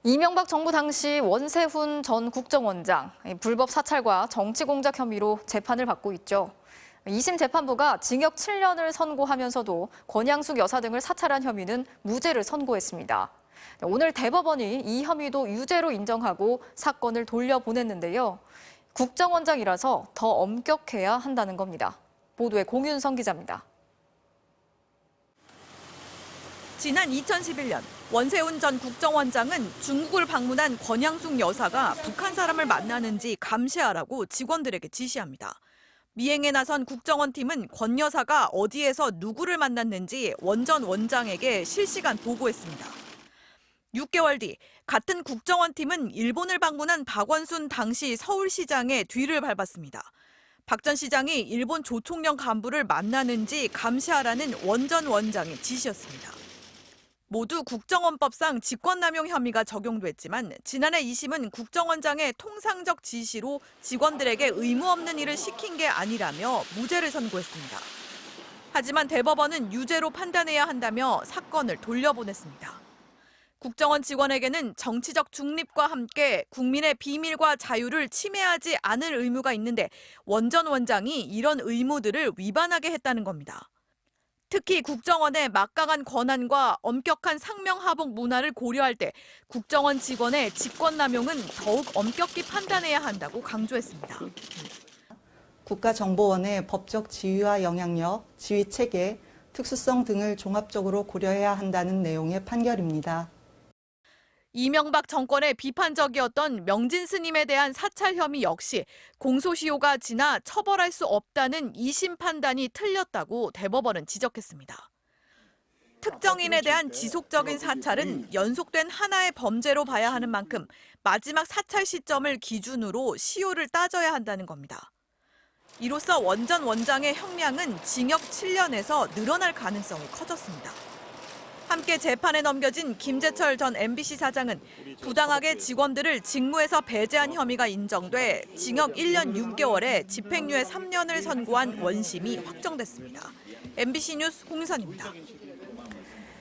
이명박 정부 당시 원세훈 전 국정원장 불법 사찰과 정치 공작 혐의로 재판을 받고 있죠. 2심 재판부가 징역 7년을 선고하면서도 권양숙 여사 등을 사찰한 혐의는 무죄를 선고했습니다. 오늘 대법원이 이 혐의도 유죄로 인정하고 사건을 돌려보냈는데요. 국정원장이라서 더 엄격해야 한다는 겁니다. 보도에 공윤성 기자입니다. 지난 2011년 원세훈 전 국정원장은 중국을 방문한 권양숙 여사가 북한 사람을 만나는지 감시하라고 직원들에게 지시합니다. 미행에 나선 국정원팀은 권 여사가 어디에서 누구를 만났는지 원 전 원장에게 실시간 보고했습니다. 6개월 뒤 같은 국정원팀은 일본을 방문한 박원순 당시 서울시장의 뒤를 밟았습니다. 박 전 시장이 일본 조총련 간부를 만나는지 감시하라는 원 전 원장의 지시였습니다. 모두 국정원법상 직권남용 혐의가 적용됐지만 지난해 2심은 국정원장의 통상적 지시로 직원들에게 의무 없는 일을 시킨 게 아니라며 무죄를 선고했습니다. 하지만 대법원은 유죄로 판단해야 한다며 사건을 돌려보냈습니다. 국정원 직원에게는 정치적 중립과 함께 국민의 비밀과 자유를 침해하지 않을 의무가 있는데 원 전 원장이 이런 의무들을 위반하게 했다는 겁니다. 특히 국정원의 막강한 권한과 엄격한 상명하복 문화를 고려할 때 국정원 직원의 직권남용은 더욱 엄격히 판단해야 한다고 강조했습니다. 국가정보원의 법적 지위와 영향력, 지휘체계, 특수성 등을 종합적으로 고려해야 한다는 내용의 판결입니다. 이명박 정권의 비판적이었던 명진 스님에 대한 사찰 혐의 역시 공소시효가 지나 처벌할 수 없다는 2심 판단이 틀렸다고 대법원은 지적했습니다. 특정인에 대한 지속적인 사찰은 연속된 하나의 범죄로 봐야 하는 만큼 마지막 사찰 시점을 기준으로 시효를 따져야 한다는 겁니다. 이로써 원 전 원장의 형량은 징역 7년에서 늘어날 가능성이 커졌습니다. 함께 재판에 넘겨진 김재철 전 MBC 사장은 부당하게 직원들을 직무에서 배제한 혐의가 인정돼 징역 1년 6개월에 집행유예 3년을 선고한 원심이 확정됐습니다. MBC 뉴스 홍선입니다.